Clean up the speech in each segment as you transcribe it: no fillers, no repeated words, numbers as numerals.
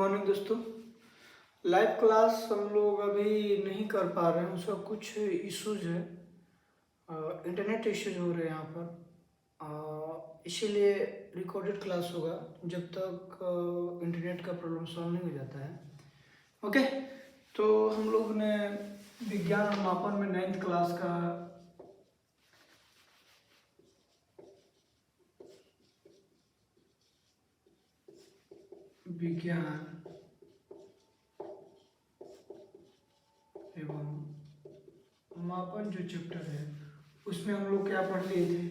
Morning दोस्तों। Live class हम लोग अभी नहीं कर पा रहे हैं, उसका कुछ इश्यूज है। इंटरनेट इश्यूज हो रहे हैं यहाँ पर, इसीलिए रिकॉर्डेड क्लास होगा जब तक इंटरनेट का प्रॉब्लम सॉल्व नहीं हो जाता है। ओके, तो हम लोग ने विज्ञान और मापन में 9th क्लास का विज्ञान एवं मापन जो चैप्टर है उसमें हम लोग क्या पढ़ लिए थे?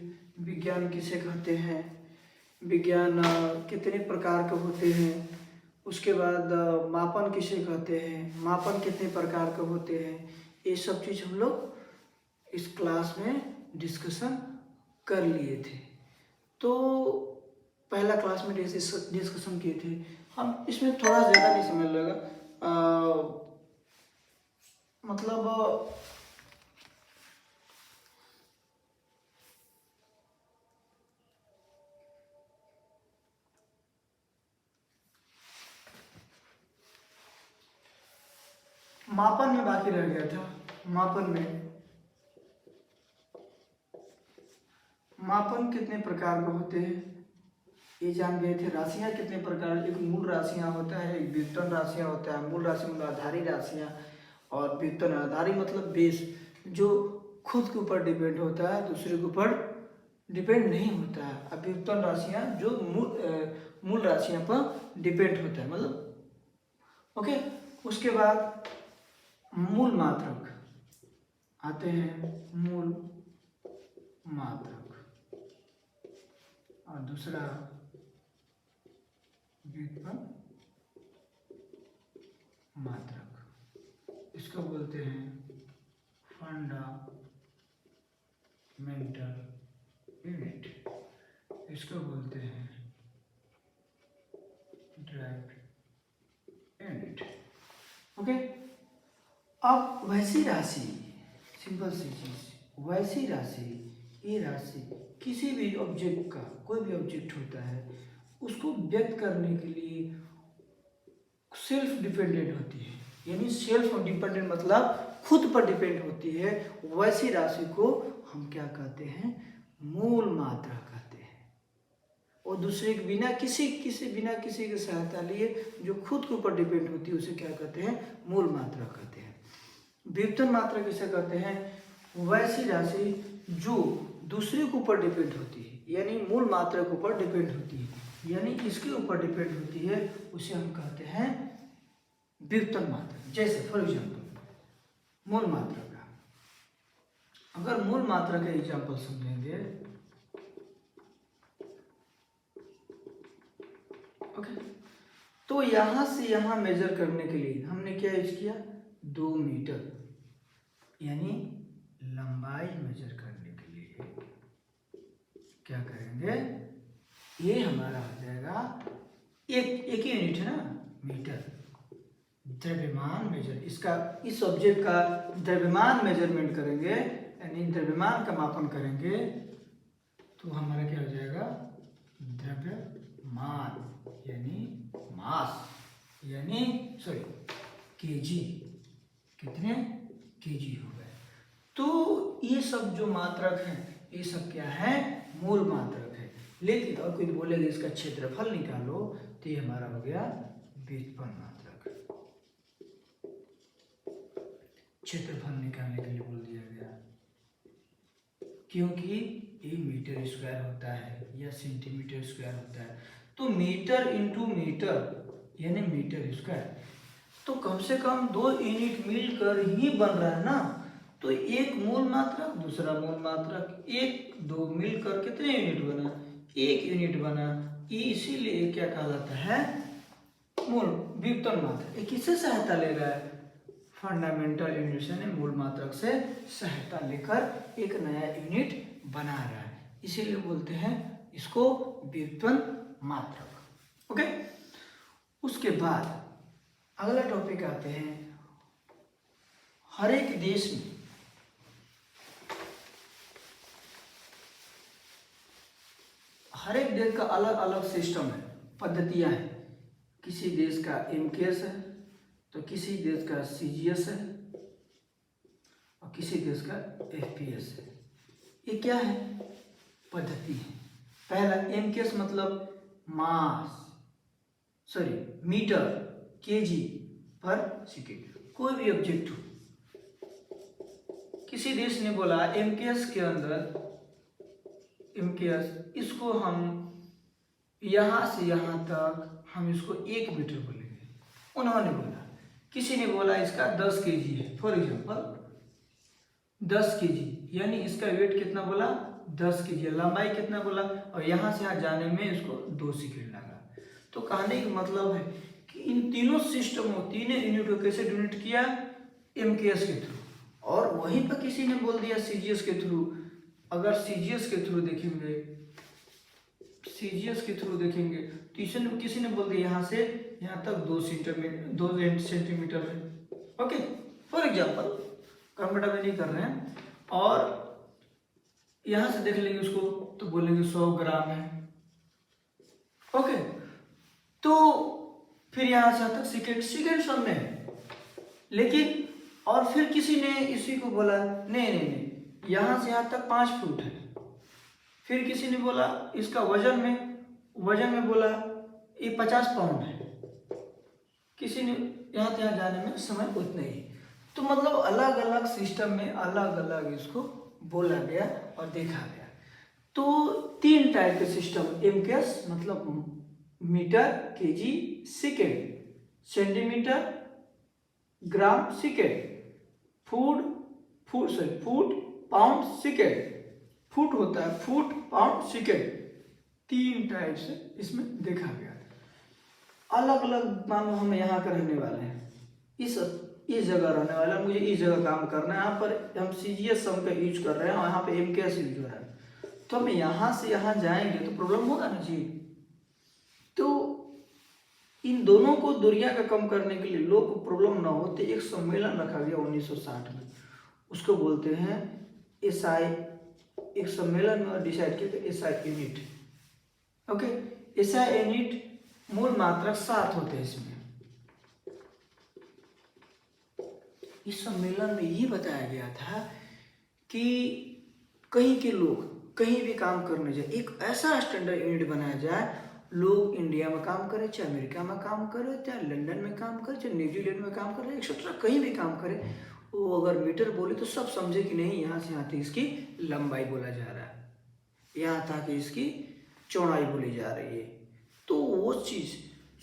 विज्ञान किसे कहते हैं, विज्ञान कितने प्रकार के होते हैं, उसके बाद मापन किसे कहते हैं, मापन कितने प्रकार के होते हैं, ये सब चीज़ हम लोग इस क्लास में डिस्कशन कर लिए थे। तो पहला क्लास में डिस्कशन किए थे हम, इसमें थोड़ा ज़्यादा नहीं समझ लगा, मतलब मापन में बाकी रह गया था। मापन कितने प्रकार के होते हैं ये जान गए थे। राशियां कितने प्रकार, एक मूल राशियां होता है, एक व्युत्पन्न राशियां होता है। मूल राशि मतलब आधारी राशियां, और व्युत्पन्न आधारी मतलब बेस, जो खुद के ऊपर डिपेंड होता है, दूसरे के ऊपर डिपेंड नहीं होता है। अब व्युत्पन्न राशियां जो मूल राशियां पर डिपेंड होता है, मतलब ओके। उसके बाद मूल मात्रक आते हैं, मूल मात्रक, और दूसरा व्युत्पन्न मात्रक। इसको बोलते हैं फंडामेंटल यूनिट, इसको बोलते हैं डिराइव्ड यूनिट। ओके, अब वैसी राशि, सिंपल सी चीज, वैसी राशि, ये राशि किसी भी ऑब्जेक्ट का, कोई भी ऑब्जेक्ट होता है, उसको व्यक्त करने के लिए सेल्फ डिपेंडेंट होती है। यानी सेल्फ डिपेंडेंट मतलब खुद पर डिपेंड होती है। वैसी राशि को हम क्या कहते हैं? मूल मात्रा कहते हैं। और दूसरे के बिना किसी की सहायता लिए जो खुद के ऊपर डिपेंड होती है उसे क्या कहते हैं? मूल मात्रा कहते हैं। व्युत्पन्न मात्रा किसे कहते हैं? वैसी राशि जो दूसरे के ऊपर डिपेंड होती है, यानी मूल मात्रा के ऊपर डिपेंड होती है, यानी इसके ऊपर डिपेंड होती है, उसे हम कहते हैं व्युत्पन्न मात्रा। जैसे फॉर एग्जाम्पल मूल मात्रा का, अगर मूल मात्रा का एग्जाम्पल समझेंगे, ओके, तो यहां से यहां मेजर करने के लिए हमने क्या यूज किया? 2 मीटर, यानी लंबाई मेजर करने के लिए क्या करेंगे? ये हमारा हो जाएगा एक ही यूनिट है ना, मीटर। द्रव्यमान मेजर, इसका, इस ऑब्जेक्ट का द्रव्यमान मेजरमेंट करेंगे, यानी द्रव्यमान का मापन करेंगे, तो हमारा क्या हो जाएगा? द्रव्यमान यानी मास, यानी सॉरी केजी, कितने केजी हो गए। तो ये सब जो मात्रक हैं, ये सब क्या है? मूल मात्रक है। लेकिन और कोई बोलेगा इसका क्षेत्रफल निकालो, तो ये हमारा हो गया व्युत्पन्न मात्रक। क्षेत्रफल निकालने के लिए बोल दिया गया, क्योंकि ये मीटर स्क्वायर होता है या सेंटीमीटर स्क्वायर होता है, तो मीटर इंटू मीटर यानी मीटर स्क्वायर, तो कम से कम 2 यूनिट मिलकर ही बन रहा है ना। तो एक मूल मात्रक, दूसरा मूल मात्रक, 1 2 मिलकर कितने यूनिट बना? 1 यूनिट बना। ये इसीलिए क्या कहलाता है? मूल व्युत्पन्न मात्रक। ये किससे सहायता ले रहा है? फंडामेंटल यूनिट यानी मूल मात्रक से सहायता लेकर एक नया यूनिट बना रहा है, इसीलिए बोलते हैं इसको व्युत्पन्न मात्रक। ओके, उसके बाद अगला टॉपिक आते हैं, हर एक देश में हर एक देश का अलग अलग सिस्टम है, पद्धतियां हैं किसी देश का एमकेएस है, तो किसी देश का सीजीएस है और किसी देश का एफपीएस है। ये क्या है? पद्धति है। पहला एमकेएस मतलब मीटर केजी पर सेकेंड। कोई भी ऑब्जेक्ट हो, किसी देश ने बोला एमकेएस के अंदर इसको हम यहां से यहां तक हम इसको 1 मीटर बोलेंगे, उन्होंने बोला। किसी ने बोला इसका 10 केजी है, फॉर एग्जाम्पल 10 केजी, यानी इसका वेट कितना बोला? 10 केजी। लंबाई कितना बोला? और यहाँ से यहाँ जाने में इसको 2 सेकेंड लगा। तो कहने का मतलब है कि इन तीनों सिस्टमों, तीनों यूनिट को कैसे डोनेट किया? एमकेएस के थ्रू। और वहीं पर किसी ने बोल दिया सीजीएस के थ्रू। अगर सीजीएस के थ्रू देखेंगे तो किसी ने बोल दिया यहाँ से यहाँ तक 2 सेंटीमीटर है। ओके, फॉर एग्जाम्पल, कंप्यूटर में नहीं कर रहे हैं, और यहां से देख लेंगे उसको तो बोलेंगे 100 ग्राम है। ओके, तो फिर यहां से तक सेकेंड सब में है। लेकिन और फिर किसी ने इसी को बोला नहीं, यहां से यहां तक 5 फुट है। फिर किसी ने बोला इसका वजन में बोला ये 50 पाउंड है। किसी ने यहाँ से यहाँ जाने में समय उतना ही। तो मतलब अलग अलग सिस्टम में अलग अलग इसको बोला गया और देखा गया। तो 3 टाइप के सिस्टम, एमकेएस मतलब metre KG second, centimetre gram second, foot pound second, foot होता है फुट पाउंड सेकेंड। 3 टाइप से इसमें देखा गया। अलग अलग, मान लो हम यहाँ का रहने वाले हैं, इस जगह रहने वाला है, मुझे इस जगह काम करना है। यहाँ पर हम सीजीएस सम का यूज कर रहे हैं और यहाँ पे एमकेएस यूज हो रहा है। तो हम यहाँ से यहाँ जाएंगे तो प्रॉब्लम होगा ना जी। तो इन दोनों को दूरियां का कम करने के लिए, लोग को प्रॉब्लम ना हो, तो एक सम्मेलन रखा गया 1960 में। उसको बोलते हैं एसआई। एक सम्मेलन में डिसाइड किया SI unit. Okay, SI unit मूल मात्रक 7 होते हैं इसमें। इस सम्मेलन में ये बताया गया था कि कहीं के लोग कहीं भी काम करने जाए, एक ऐसा स्टैंडर्ड यूनिट बनाया जाए। लोग इंडिया में काम करें, चाहे अमेरिका में काम करें, चाहे लंदन में काम करें, चाहे न्यूजीलैंड में काम करें, एक्सेट्रा कहीं भी काम करें, वो अगर मीटर बोले तो सब समझे कि नहीं, यहाँ से यहाँ तक इसकी लंबाई बोला जा रहा है, यहाँ तक इसकी चौड़ाई बोली जा रही है। तो वो चीज़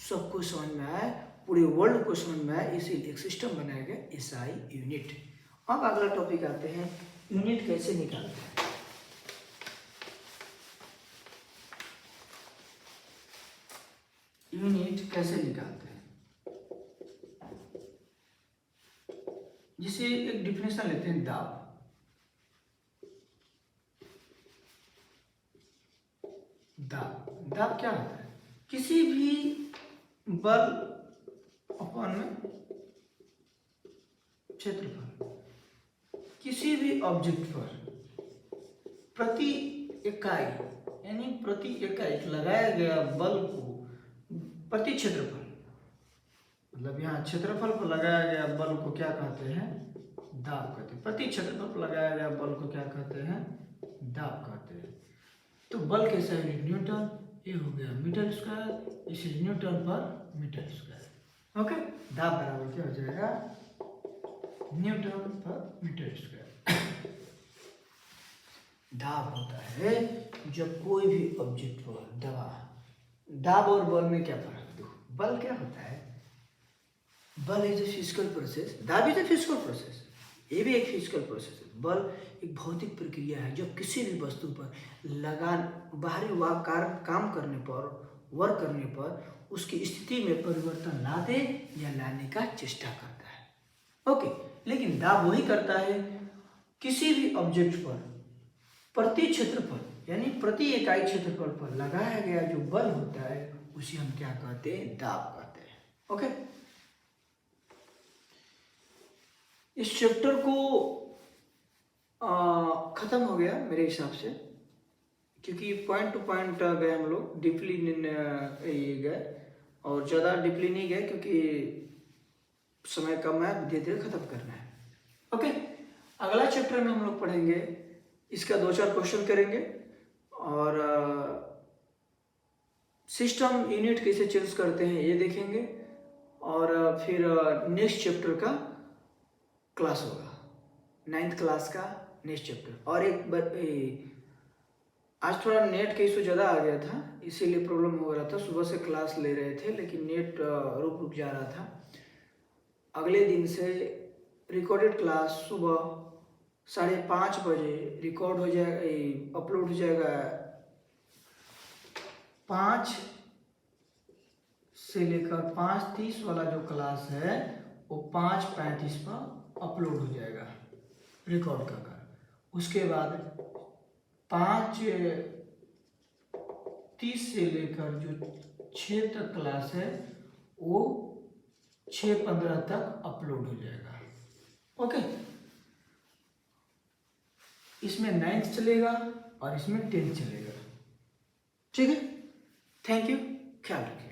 सबको समझ में आए, पूरे वर्ल्ड को समझ में आए, इसीलिए एक सिस्टम बनाया गया एसआई यूनिट। अब अगला टॉपिक आते हैं, यूनिट कैसे निकालते हैं। यूनिट कैसे निकालते हैं, जिसे एक डिफिनेशन लेते हैं दाब। दाब क्या होता है? किसी भी बल अपॉन में क्षेत्रफल, किसी भी ऑब्जेक्ट पर प्रति इकाई, यानी प्रति इकाई लगाया गया बल को प्रति क्षेत्रफल, मतलब यहाँ क्षेत्रफल पर लगाया गया बल को क्या कहते हैं? दाब कहते हैं। प्रति क्षेत्रफल पर लगाया गया बल को क्या कहते हैं? दाब कहते हैं। तो बल कैसा है? न्यूटन। ये हो गया मीटर स्क्वायर, इसे न्यूटन पर मीटर स्क्वायर। ओके, दाब बराबर क्या हो जाएगा? न्यूटन पर मीटर स्क्वायर। दाब होता है जब कोई भी ऑब्जेक्ट पर दबा। दाब और बल में क्या फर्क है? बल क्या होता है? बल इज ए फिजिकल प्रोसेस, दाब इज ए फिजिकल प्रोसेस। ये भी एक फिजिकल प्रोसेस है। बल एक भौतिक प्रक्रिया है जब किसी भी वस्तु पर बाहरी काम करने पर, वर्क करने पर उसकी स्थिति में परिवर्तन ला दे या लाने का चेष्टा करता है। ओके, लेकिन दाब वही करता है किसी भी ऑब्जेक्ट पर प्रति क्षेत्रफल, यानी प्रति इकाई क्षेत्रफल पर लगाया गया जो बल होता है उसे हम क्या कहते हैं? दाब कहते हैं। ओके, इस चैप्टर को खत्म हो गया मेरे हिसाब से, क्योंकि पॉइंट टू पॉइंट गए हम लोग, डीपली गए और ज़्यादा डीपली नहीं गए क्योंकि समय कम है, धीरे धीरे ख़त्म करना है। ओके, अगला चैप्टर में हम लोग पढ़ेंगे, इसका 2-4 क्वेश्चन करेंगे और सिस्टम यूनिट कैसे चेंज करते हैं ये देखेंगे और फिर नेक्स्ट चैप्टर का क्लास होगा, 9th क्लास का नेक्स्ट चैप्टर। और आज थोड़ा नेट का इशू ज़्यादा आ गया था, इसीलिए प्रॉब्लम हो रहा था। सुबह से क्लास ले रहे थे लेकिन नेट रुक जा रहा था। अगले दिन से रिकॉर्डेड क्लास सुबह 5:30 बजे रिकॉर्ड हो जाएगा, अपलोड हो जाएगा। 5 से लेकर 5:30 वाला जो क्लास है वो 5:35 पर अपलोड हो जाएगा रिकॉर्ड कर। उसके बाद 5:30 से लेकर जो 6 तक क्लास है वो 6:15 तक अपलोड हो जाएगा। ओके, इसमें 9th चलेगा और इसमें 10th चलेगा। ठीक है, थैंक यू, ख्याल रखिए।